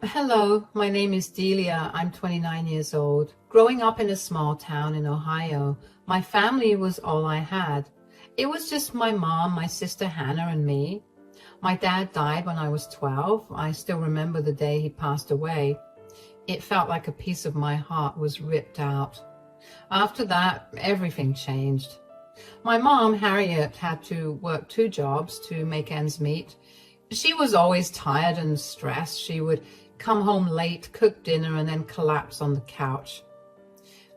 Hello, my name is Delia. I'm 29 years old. Growing up in a small town in Ohio, my family was all I had. It was just my mom, my sister Hannah, and me. My dad died when I was 12. I still remember the day he passed away. It felt like a piece of my heart was ripped out. After that, everything changed. My mom, Harriet, had to work 2 jobs to make ends meet. She was always tired and stressed. She would come home late, cook dinner, and then collapse on the couch.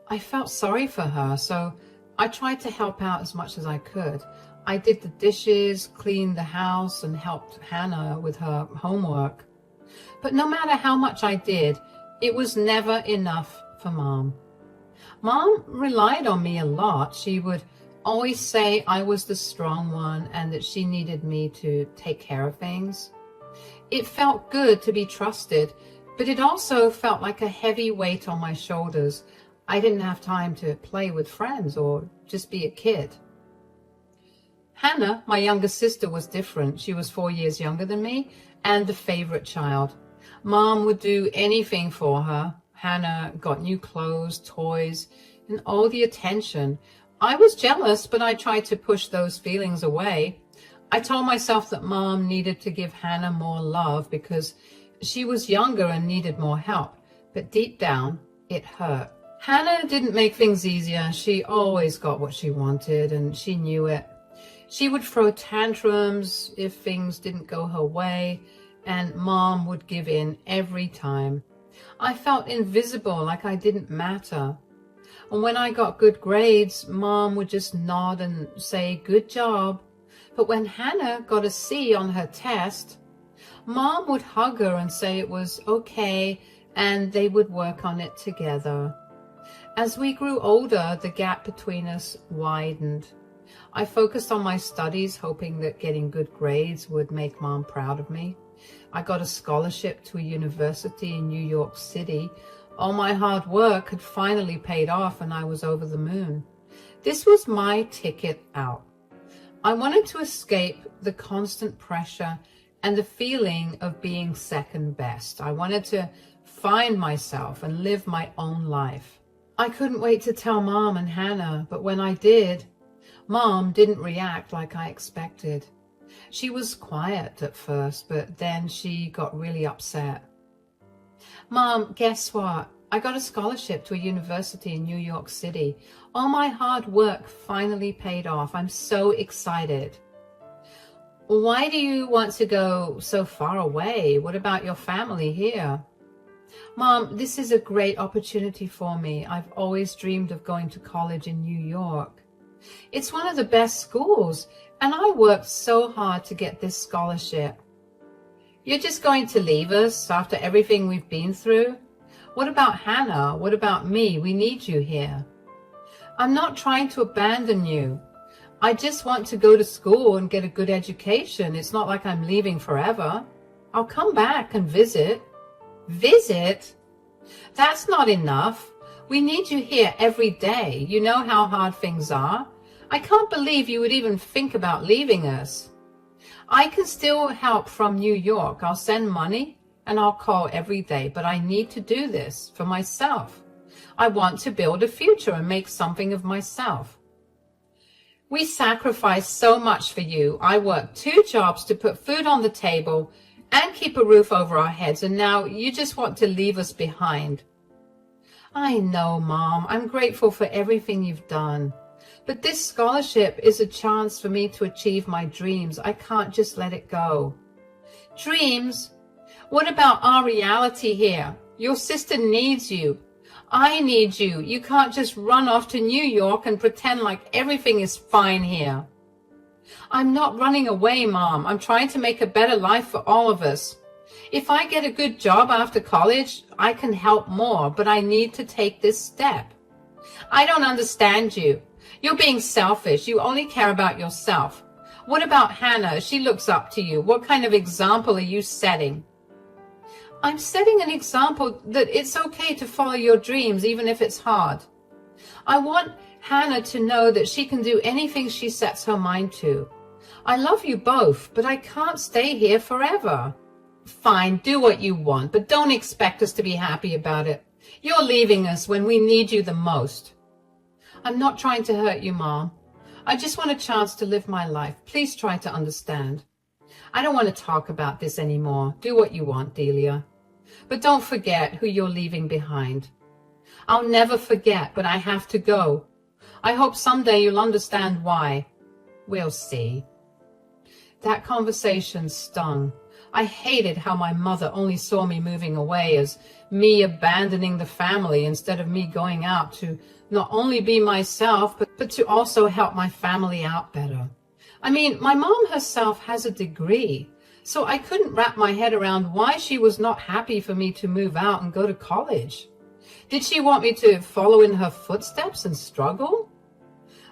I felt sorry for her, so I tried to help out as much as I could. I did the dishes, cleaned the house, and helped Hannah with her homework. But no matter how much I did, it was never enough for Mom. Mom relied on me a lot. She would always say I was the strong one and that she needed me to take care of things. It felt good to be trusted, but it also felt like a heavy weight on my shoulders. I didn't have time to play with friends or just be a kid. Hannah, my younger sister, was different. She was 4 years younger than me and the favorite child. Mom would do anything for her. Hannah got new clothes, toys, and all the attention. I was jealous, but I tried to push those feelings away. I told myself that Mom needed to give Hannah more love because she was younger and needed more help, but deep down, it hurt. Hannah didn't make things easier. She always got what she wanted, and she knew it. She would throw tantrums if things didn't go her way, and Mom would give in every time. I felt invisible, like I didn't matter. And when I got good grades, Mom would just nod and say, "Good job." But when Hannah got a C on her test, Mom would hug her and say it was okay, and they would work on it together. As we grew older, the gap between us widened. I focused on my studies, hoping that getting good grades would make Mom proud of me. I got a scholarship to a university in New York City. All my hard work had finally paid off, and I was over the moon. This was my ticket out. I wanted to escape the constant pressure and the feeling of being second best. I wanted to find myself and live my own life. I couldn't wait to tell Mom and Hannah, but when I did, Mom didn't react like I expected. She was quiet at first, but then she got really upset. "Mom, guess what? I got a scholarship to a university in New York City. All my hard work finally paid off. I'm so excited." "Why do you want to go so far away? What about your family here?" "Mom, this is a great opportunity for me. I've always dreamed of going to college in New York. It's one of the best schools, and I worked so hard to get this scholarship." "You're just going to leave us after everything we've been through? What about Hannah? What about me? We need you here." "I'm not trying to abandon you. I just want to go to school and get a good education. It's not like I'm leaving forever. I'll come back and visit." "Visit? That's not enough. We need you here every day. You know how hard things are. I can't believe you would even think about leaving us." "I can still help from New York. I'll send money and I'll call every day, but I need to do this for myself. I want to build a future and make something of myself." "We sacrificed so much for you. I worked 2 jobs to put food on the table and keep a roof over our heads, and now you just want to leave us behind." "I know, Mom. I'm grateful for everything you've done. But this scholarship is a chance for me to achieve my dreams. I can't just let it go." "Dreams? What about our reality here? Your sister needs you. I need you. You can't just run off to New York and pretend like everything is fine here." "I'm not running away, Mom. I'm trying to make a better life for all of us. If I get a good job after college, I can help more, but I need to take this step." "I don't understand you. You're being selfish. You only care about yourself. What about Hannah? She looks up to you. What kind of example are you setting?" "I'm setting an example that it's okay to follow your dreams, even if it's hard. I want Hannah to know that she can do anything she sets her mind to. I love you both, but I can't stay here forever." Fine, do what you want, but don't expect us to be happy about it. You're leaving us when we need you the most. I'm not trying to hurt you, Mom. I just want a chance to live my life. Please try to understand. I don't want to talk about this anymore. Do what you want, Delia. But don't forget who you're leaving behind. I'll never forget, but I have to go. I hope someday you'll understand why. We'll see. That conversation stung. I hated how my mother only saw me moving away as me abandoning the family instead of me going out to not only be myself, but to also help my family out better. I mean, my mom herself has a degree, so I couldn't wrap my head around why she was not happy for me to move out and go to college. Did she want me to follow in her footsteps and struggle?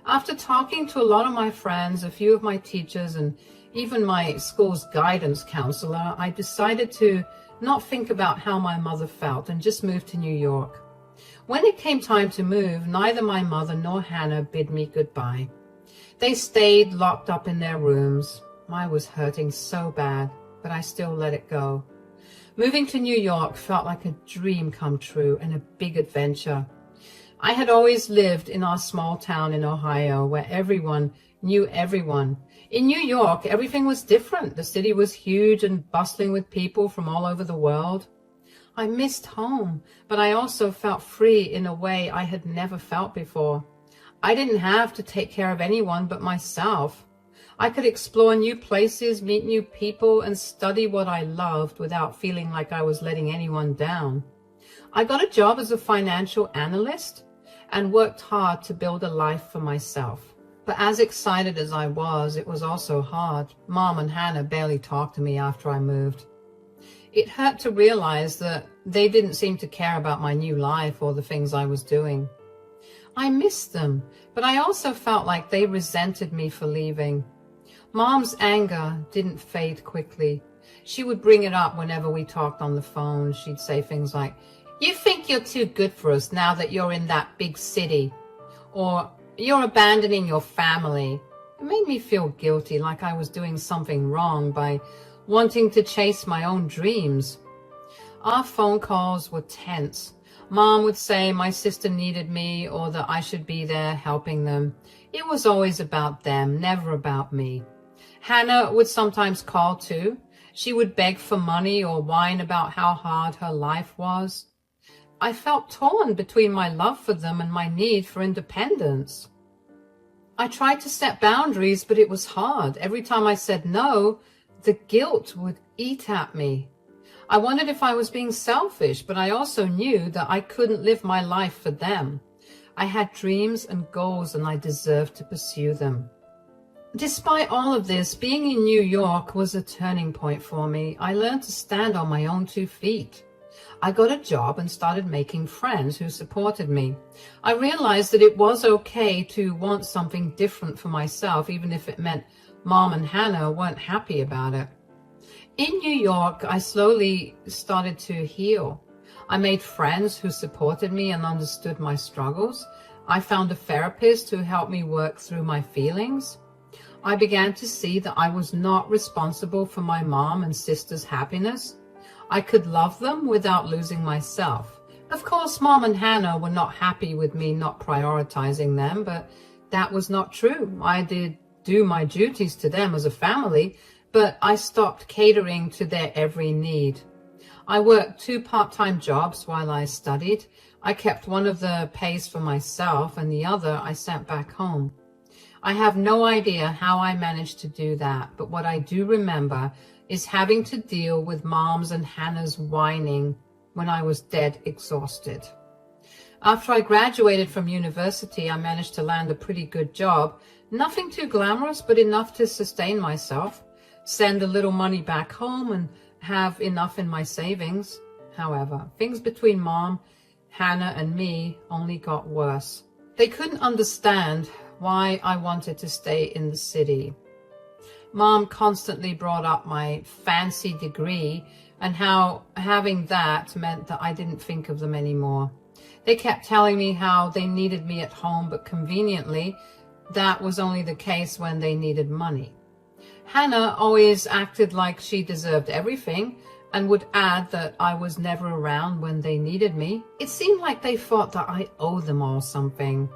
After talking to a lot of my friends, a few of my teachers, and even my school's guidance counselor, I decided to not think about how my mother felt and just move to New York. When it came time to move, neither my mother nor Hannah bid me goodbye. They stayed locked up in their rooms. I was hurting so bad, but I still let it go. Moving to New York felt like a dream come true and a big adventure. I had always lived in our small town in Ohio where everyone knew everyone. In New York, everything was different. The city was huge and bustling with people from all over the world. I missed home, but I also felt free in a way I had never felt before. I didn't have to take care of anyone but myself. I could explore new places, meet new people, and study what I loved without feeling like I was letting anyone down. I got a job as a financial analyst and worked hard to build a life for myself. But as excited as I was, it was also hard. Mom and Hannah barely talked to me after I moved. It hurt to realize that they didn't seem to care about my new life or the things I was doing. I missed them, but I also felt like they resented me for leaving. Mom's anger didn't fade quickly. She would bring it up whenever we talked on the phone. She'd say things like, "You think you're too good for us now that you're in that big city," or "You're abandoning your family." It made me feel guilty, like I was doing something wrong by wanting to chase my own dreams. Our phone calls were tense. Mom would say my sister needed me or that I should be there helping them. It was always about them, never about me. Hannah would sometimes call too. She would beg for money or whine about how hard her life was. I felt torn between my love for them and my need for independence. I tried to set boundaries, but it was hard. Every time I said no, the guilt would eat at me. I wondered if I was being selfish, but I also knew that I couldn't live my life for them. I had dreams and goals, and I deserved to pursue them. Despite all of this, being in New York was a turning point for me. I learned to stand on my own 2 feet. I got a job and started making friends who supported me. I realized that it was okay to want something different for myself, even if it meant Mom and Hannah weren't happy about it. In New York, I slowly started to heal. I made friends who supported me and understood my struggles. I found a therapist who helped me work through my feelings. I began to see that I was not responsible for my mom and sister's happiness. I could love them without losing myself. Of course, Mom and Hannah were not happy with me not prioritizing them, but that was not true. I did do my duties to them as a family, but I stopped catering to their every need. I worked 2 part-time jobs while I studied. I kept one of the pays for myself and the other I sent back home. I have no idea how I managed to do that, but what I do remember is having to deal with Mom's and Hannah's whining when I was dead exhausted. After I graduated from university, I managed to land a pretty good job. Nothing too glamorous, but enough to sustain myself, send a little money back home, and have enough in my savings. However, things between Mom, Hannah, and me only got worse. They couldn't understand why I wanted to stay in the city. Mom constantly brought up my fancy degree and how having that meant that I didn't think of them anymore. They kept telling me how they needed me at home, but conveniently, that was only the case when they needed money. Hannah always acted like she deserved everything and would add that I was never around when they needed me. It seemed like they thought that I owed them all something.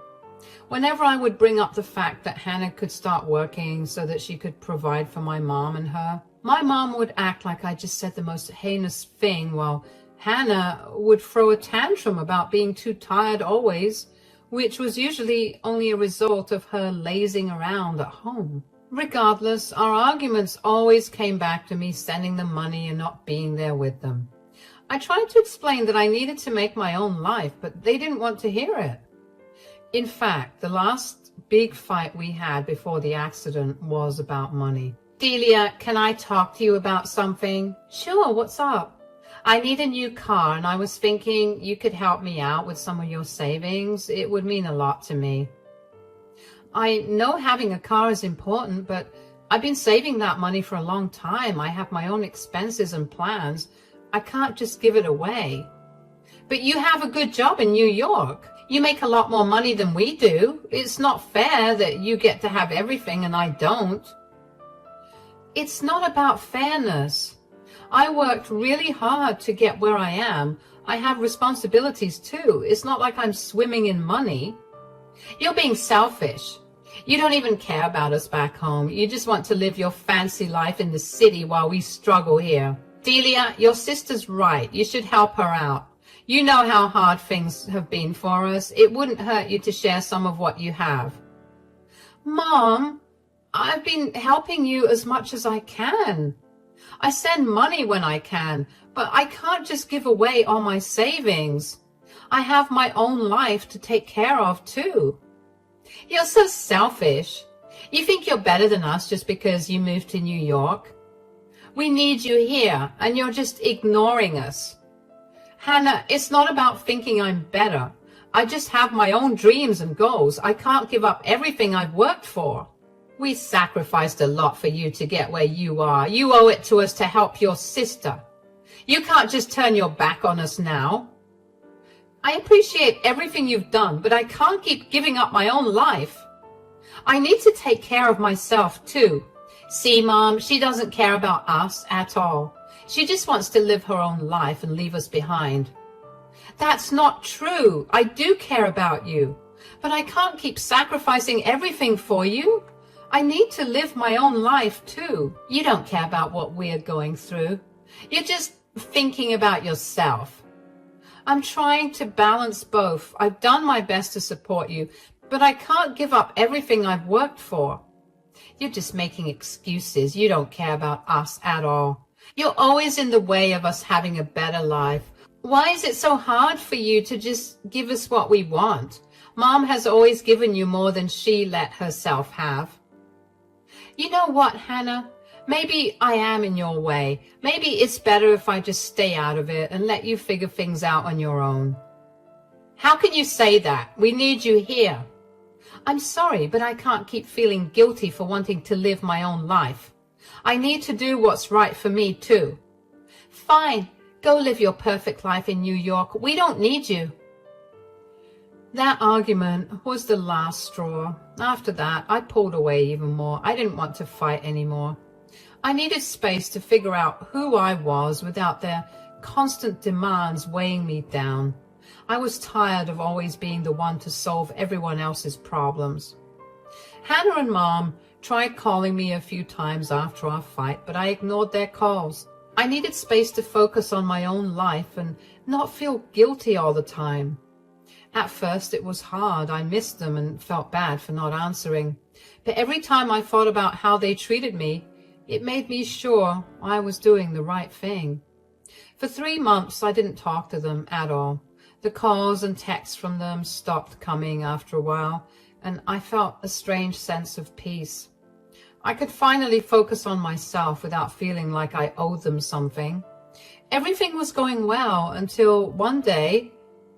Whenever I would bring up the fact that Hannah could start working so that she could provide for my mom and her, my mom would act like I just said the most heinous thing, while Hannah would throw a tantrum about being too tired always, which was usually only a result of her lazing around at home. Regardless, our arguments always came back to me sending them money and not being there with them. I tried to explain that I needed to make my own life, but they didn't want to hear it. In fact, the last big fight we had before the accident was about money. Delia, can I talk to you about something? Sure, what's up? I need a new car, and I was thinking you could help me out with some of your savings. It would mean a lot to me. I know having a car is important, but I've been saving that money for a long time. I have my own expenses and plans. I can't just give it away. But you have a good job in New York. You make a lot more money than we do. It's not fair that you get to have everything and I don't. It's not about fairness. I worked really hard to get where I am. I have responsibilities too. It's not like I'm swimming in money. You're being selfish. You don't even care about us back home. You just want to live your fancy life in the city while we struggle here. Delia, your sister's right. You should help her out. You know how hard things have been for us. It wouldn't hurt you to share some of what you have. Mom, I've been helping you as much as I can. I send money when I can, but I can't just give away all my savings. I have my own life to take care of too. You're so selfish. You think you're better than us just because you moved to New York? We need you here, and you're just ignoring us. Hannah, it's not about thinking I'm better. I just have my own dreams and goals. I can't give up everything I've worked for. We sacrificed a lot for you to get where you are. You owe it to us to help your sister. You can't just turn your back on us now. I appreciate everything you've done, but I can't keep giving up my own life. I need to take care of myself too. See, Mom, she doesn't care about us at all. She just wants to live her own life and leave us behind. That's not true. I do care about you, but I can't keep sacrificing everything for you. I need to live my own life too. You don't care about what we're going through. You're just thinking about yourself. I'm trying to balance both. I've done my best to support you, but I can't give up everything I've worked for. You're just making excuses. You don't care about us at all. You're always in the way of us having a better life. Why is it so hard for you to just give us what we want? Mom has always given you more than she let herself have. You know what, Hannah? Maybe I am in your way. Maybe it's better if I just stay out of it and let you figure things out on your own. How can you say that? We need you here. I'm sorry, but I can't keep feeling guilty for wanting to live my own life. I need to do what's right for me too. Fine, go live your perfect life in New York. We don't need you. That argument was the last straw. After that, I pulled away even more. I didn't want to fight anymore. I needed space to figure out who I was without their constant demands weighing me down. I was tired of always being the one to solve everyone else's problems. Hannah and Mom tried calling me a few times after our fight, but I ignored their calls. I needed space to focus on my own life and not feel guilty all the time. At first, it was hard. I missed them and felt bad for not answering. But every time I thought about how they treated me, it made me sure I was doing the right thing. For 3 months, I didn't talk to them at all. The calls and texts from them stopped coming after a while, and I felt a strange sense of peace. I could finally focus on myself without feeling like I owed them something. Everything was going well until one day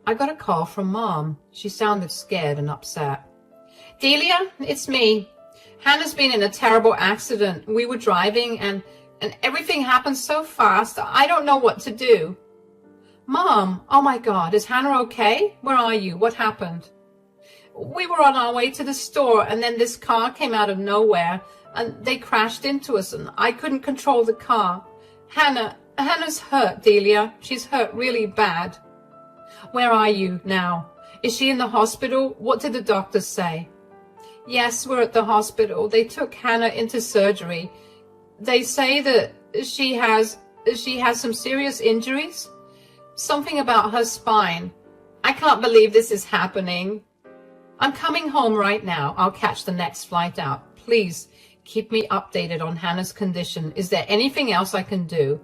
I got a call from Mom. She sounded scared and upset. Delia, it's me. Hannah's been in a terrible accident. We were driving and everything happened so fast. I don't know what to do. Mom, oh my God, is Hannah okay? Where are you? What happened? We were on our way to the store and then this car came out of nowhere and they crashed into us and I couldn't control the car. Hannah, Hannah's hurt, Delia. She's hurt really bad. Where are you now? Is she in the hospital? What did the doctors say? Yes, we're at the hospital. They took Hannah into surgery. They say that she has some serious injuries. Something about her spine. I can't believe this is happening. I'm coming home right now. I'll catch the next flight out. Please keep me updated on Hannah's condition. Is there anything else I can do?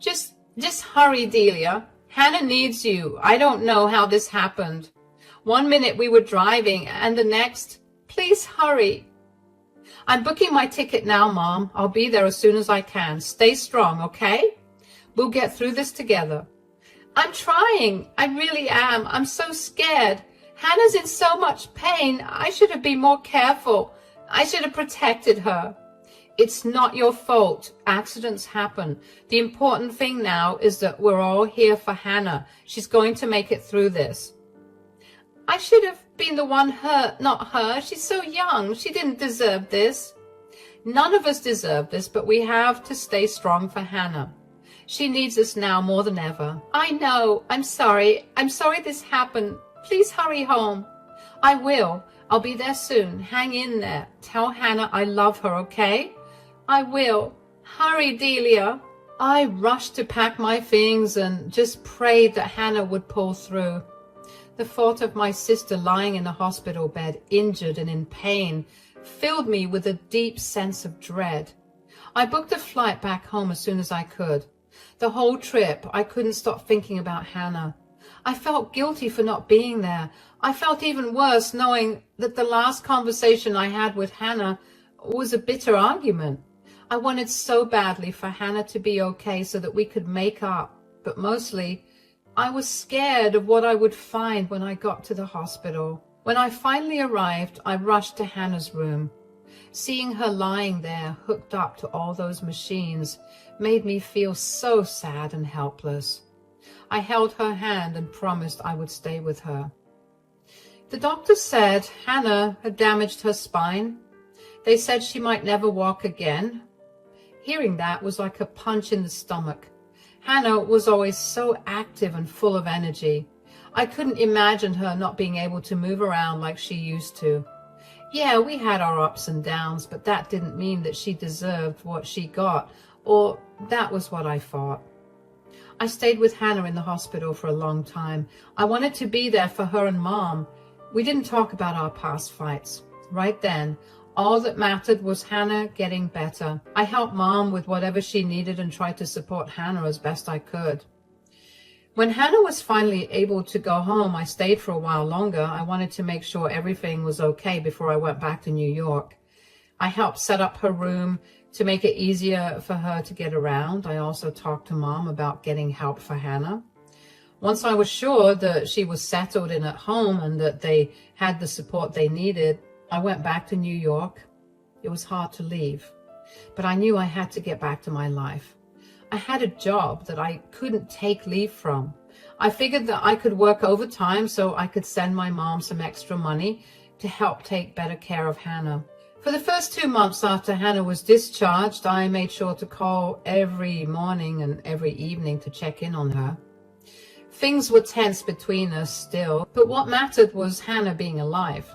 Just hurry, Delia. Hannah needs you. I don't know how this happened. One minute we were driving and the next, please hurry. I'm booking my ticket now, Mom. I'll be there as soon as I can. Stay strong, okay? We'll get through this together. I'm trying. I really am. I'm so scared. Hannah's in so much pain. I should have been more careful. I should have protected her. It's not your fault. Accidents happen. The important thing now is that we're all here for Hannah. She's going to make it through this. I should have been the one hurt, not her. She's so young. She didn't deserve this. None of us deserve this, but we have to stay strong for Hannah. She needs us now more than ever. I know. I'm sorry. I'm sorry this happened. Please hurry home. I will. I'll be there soon. Hang in there. Tell Hannah I love her, okay? I will. Hurry, Delia. I rushed to pack my things and just prayed that Hannah would pull through. The thought of my sister lying in a hospital bed, injured and in pain, filled me with a deep sense of dread. I booked a flight back home as soon as I could. The whole trip, I couldn't stop thinking about Hannah. I felt guilty for not being there. I felt even worse knowing that the last conversation I had with Hannah was a bitter argument. I wanted so badly for Hannah to be okay so that we could make up, but mostly I was scared of what I would find when I got to the hospital. When I finally arrived, I rushed to Hannah's room. Seeing her lying there, hooked up to all those machines, made me feel so sad and helpless. I held her hand and promised I would stay with her. The doctor said Hannah had damaged her spine. They said she might never walk again. Hearing that was like a punch in the stomach. Hannah was always so active and full of energy. I couldn't imagine her not being able to move around like she used to. Yeah, we had our ups and downs, but that didn't mean that she deserved what she got, or that was what I thought. I stayed with Hannah in the hospital for a long time. I wanted to be there for her and Mom. We didn't talk about our past fights. Right then, all that mattered was Hannah getting better. I helped Mom with whatever she needed and tried to support Hannah as best I could. When Hannah was finally able to go home, I stayed for a while longer. I wanted to make sure everything was okay before I went back to New York. I helped set up her room to make it easier for her to get around. I also talked to Mom about getting help for Hannah. Once I was sure that she was settled in at home and that they had the support they needed, I went back to New York. It was hard to leave, but I knew I had to get back to my life. I had a job that I couldn't take leave from. I figured that I could work overtime so I could send my mom some extra money to help take better care of Hannah. For the first 2 months after Hannah was discharged, I made sure to call every morning and every evening to check in on her. Things were tense between us still, but what mattered was Hannah being alive.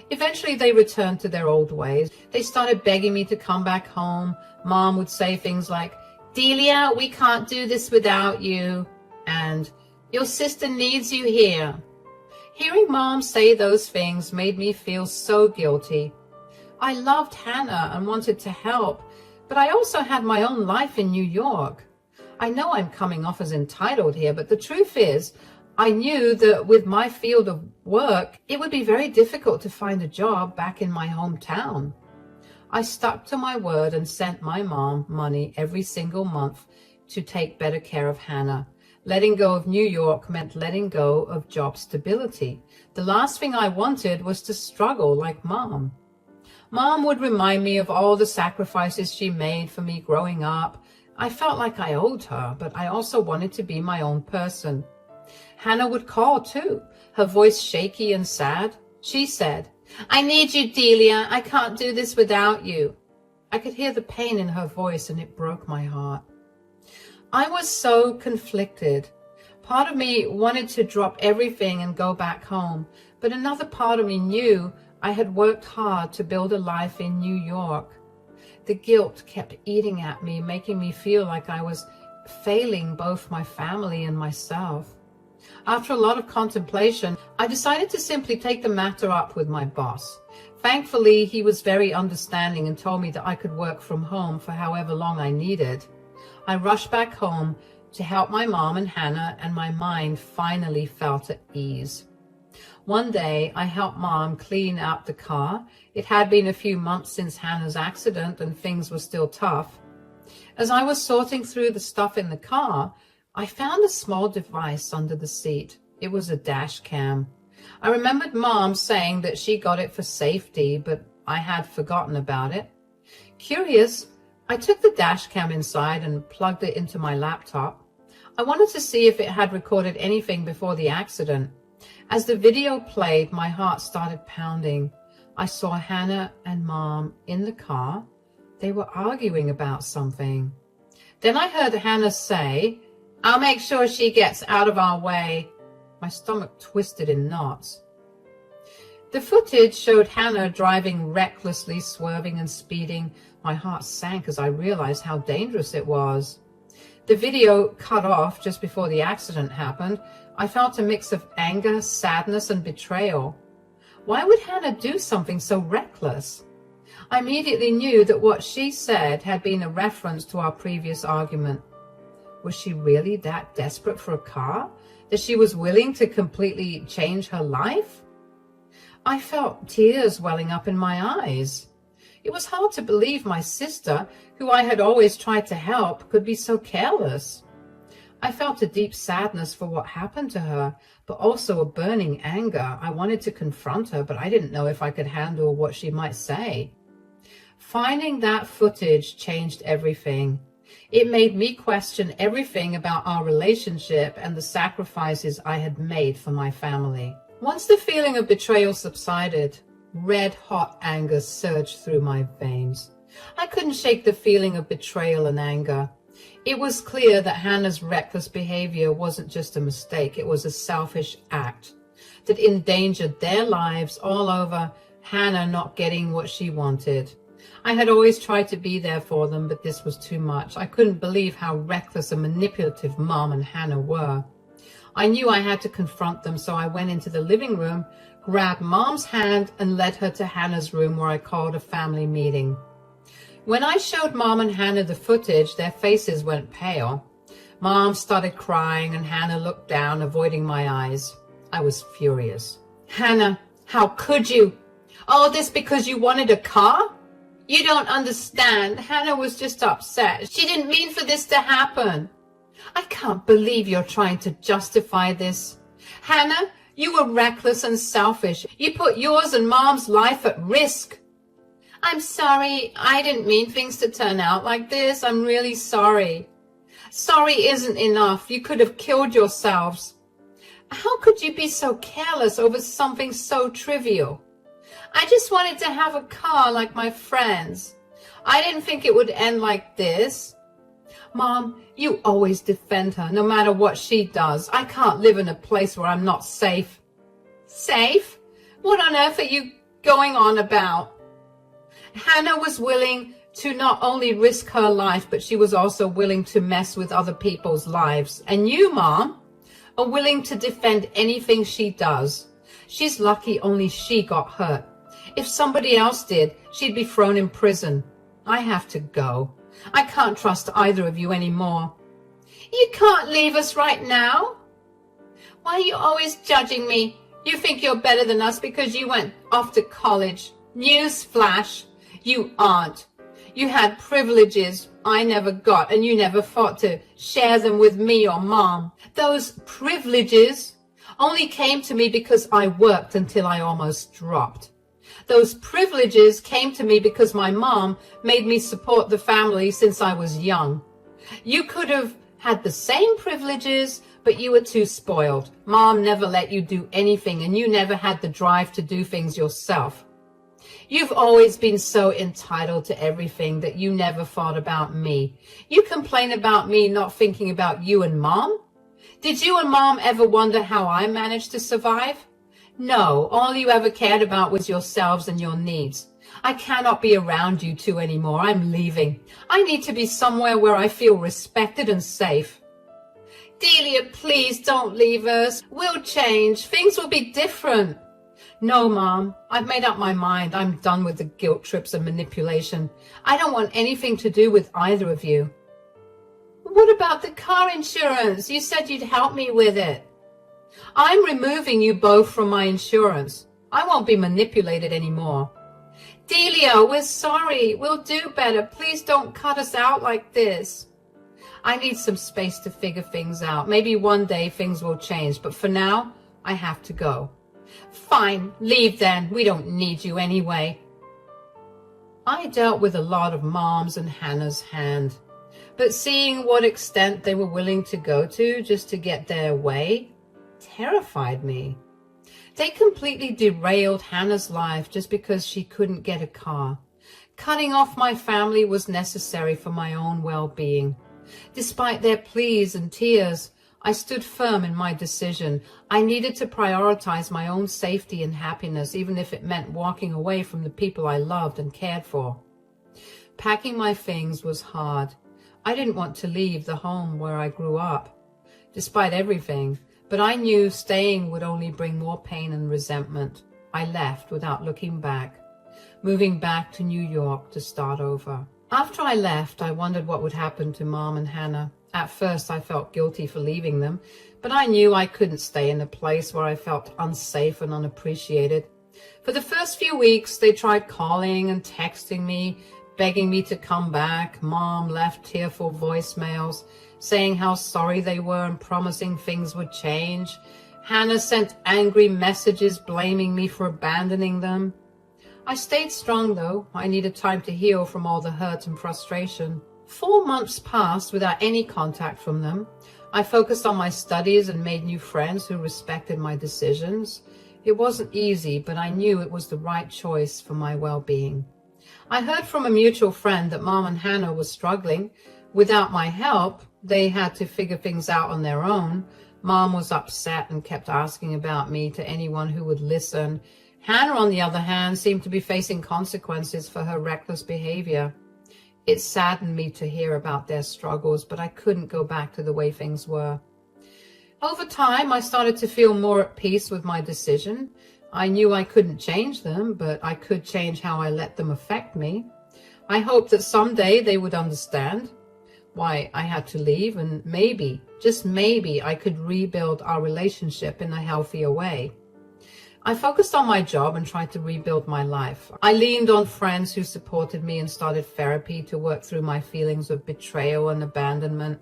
Eventually they returned to their old ways. They started begging me to come back home. Mom would say things like, "Delia, we can't do this without you," and "Your sister needs you here." Hearing Mom say those things made me feel so guilty. I loved Hannah and wanted to help, but I also had my own life in New York. I know I'm coming off as entitled here, but the truth is, I knew that with my field of work, it would be very difficult to find a job back in my hometown. I stuck to my word and sent my mom money every single month to take better care of Hannah. Letting go of New York meant letting go of job stability. The last thing I wanted was to struggle like Mom. Mom would remind me of all the sacrifices she made for me growing up. I felt like I owed her, but I also wanted to be my own person. Hannah would call too, her voice shaky and sad. She said, "I need you, Delia. I can't do this without you." I could hear the pain in her voice and it broke my heart. I was so conflicted. Part of me wanted to drop everything and go back home, but another part of me knew I had worked hard to build a life in New York. The guilt kept eating at me, making me feel like I was failing both my family and myself. After a lot of contemplation, I decided to simply take the matter up with my boss. Thankfully, he was very understanding and told me that I could work from home for however long I needed. I rushed back home to help my mom and Hannah, and my mind finally felt at ease. One day, I helped Mom clean out the car. It had been a few months since Hannah's accident and things were still tough. As I was sorting through the stuff in the car, I found a small device under the seat. It was a dash cam. I remembered Mom saying that she got it for safety, but I had forgotten about it. Curious, I took the dash cam inside and plugged it into my laptop. I wanted to see if it had recorded anything before the accident. As the video played, my heart started pounding. I saw Hannah and Mom in the car. They were arguing about something. Then I heard Hannah say, "I'll make sure she gets out of our way." My stomach twisted in knots. The footage showed Hannah driving recklessly, swerving and speeding. My heart sank as I realized how dangerous it was. The video cut off just before the accident happened. I felt a mix of anger, sadness, and betrayal. Why would Hannah do something so reckless? I immediately knew that what she said had been a reference to our previous argument. Was she really that desperate for a car, that she was willing to completely change her life? I felt tears welling up in my eyes. It was hard to believe my sister, who I had always tried to help, could be so careless. I felt a deep sadness for what happened to her, but also a burning anger. I wanted to confront her, but I didn't know if I could handle what she might say. Finding that footage changed everything. It made me question everything about our relationship and the sacrifices I had made for my family. Once the feeling of betrayal subsided, red-hot anger surged through my veins. I couldn't shake the feeling of betrayal and anger. It was clear that Hannah's reckless behavior wasn't just a mistake. It was a selfish act that endangered their lives all over Hannah not getting what she wanted. I had always tried to be there for them, but this was too much. I couldn't believe how reckless and manipulative Mom and Hannah were. I knew I had to confront them, so I went into the living room, grabbed Mom's hand, and led her to Hannah's room, where I called a family meeting. When I showed Mom and Hannah the footage, their faces went pale. Mom started crying, and Hannah looked down, avoiding my eyes. I was furious. "Hannah, how could you? All this because you wanted a car? You don't understand. Hannah was just upset. She didn't mean for this to happen. I can't believe you're trying to justify this. Hannah, you were reckless and selfish. You put yours and Mom's life at risk." "I'm sorry. I didn't mean things to turn out like this. I'm really sorry." "Sorry isn't enough. You could have killed yourselves. How could you be so careless over something so trivial? I just wanted to have a car like my friends. I didn't think it would end like this." "Mom, you always defend her, no matter what she does. I can't live in a place where I'm not safe." "Safe? What on earth are you going on about?" Hannah was willing to not only risk her life, but she was also willing to mess with other people's lives. And you, Mom, are willing to defend anything she does. She's lucky only she got hurt. If somebody else did, she'd be thrown in prison. I have to go. I can't trust either of you anymore." "You can't leave us right now? Why are you always judging me? You think you're better than us because you went off to college. Newsflash, you aren't. You had privileges I never got, and you never thought to share them with me or Mom. Those privileges only came to me because I worked until I almost dropped. Those privileges came to me because my mom made me support the family since I was young. You could have had the same privileges, but you were too spoiled. Mom never let you do anything, and you never had the drive to do things yourself. You've always been so entitled to everything that you never thought about me. You complain about me not thinking about you and Mom? Did you and Mom ever wonder how I managed to survive? No, all you ever cared about was yourselves and your needs. I cannot be around you two anymore. I'm leaving. I need to be somewhere where I feel respected and safe. Delia, please don't leave us. We'll change. Things will be different. No, Mom, I've made up my mind. I'm done with the guilt trips and manipulation. I don't want anything to do with either of you. What about the car insurance? You said you'd help me with it. I'm removing you both from my insurance. I won't be manipulated anymore. Delia, we're sorry. We'll do better. Please don't cut us out like this. I need some space to figure things out. Maybe one day things will change, but for now, I have to go. Fine, leave then. We don't need you anyway. I dealt with a lot of Mom's and Hannah's hand, but seeing what extent they were willing to go to just to get their way terrified me. They completely derailed Hannah's life just because she couldn't get a car. Cutting off my family was necessary for my own well-being. Despite their pleas and tears, I stood firm in my decision. I needed to prioritize my own safety and happiness, even if it meant walking away from the people I loved and cared for. Packing my things was hard. I didn't want to leave the home where I grew up, despite everything, but I knew staying would only bring more pain and resentment. I left without looking back, moving back to New York to start over. After I left, I wondered what would happen to Mom and Hannah. At first, I felt guilty for leaving them, but I knew I couldn't stay in a place where I felt unsafe and unappreciated. For the first few weeks, they tried calling and texting me, begging me to come back. Mom left tearful voicemails, saying how sorry they were and promising things would change. Hannah sent angry messages blaming me for abandoning them. I stayed strong, though. I needed time to heal from all the hurt and frustration. 4 months passed without any contact from them. I focused on my studies and made new friends who respected my decisions. It wasn't easy, but I knew it was the right choice for my well-being. I heard from a mutual friend that Mom and Hannah were struggling. Without my help, they had to figure things out on their own. Mom was upset and kept asking about me to anyone who would listen. Hannah, on the other hand, seemed to be facing consequences for her reckless behavior. It saddened me to hear about their struggles, but I couldn't go back to the way things were. Over time, I started to feel more at peace with my decision. I knew I couldn't change them, but I could change how I let them affect me. I hoped that someday they would understand why I had to leave, and maybe, just maybe, I could rebuild our relationship in a healthier way. I focused on my job and tried to rebuild my life. I leaned on friends who supported me and started therapy to work through my feelings of betrayal and abandonment.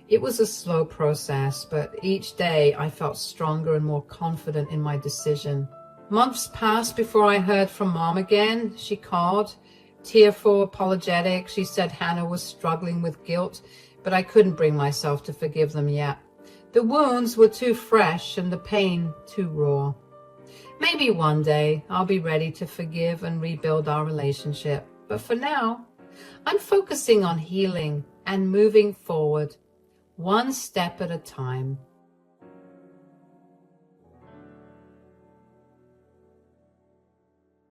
It was a slow process, but each day I felt stronger and more confident in my decision. Months passed before I heard from Mom again. She called, tearful, apologetic. She said Hannah was struggling with guilt, but I couldn't bring myself to forgive them yet. The wounds were too fresh and the pain too raw. Maybe one day I'll be ready to forgive and rebuild our relationship. But for now, I'm focusing on healing and moving forward, one step at a time.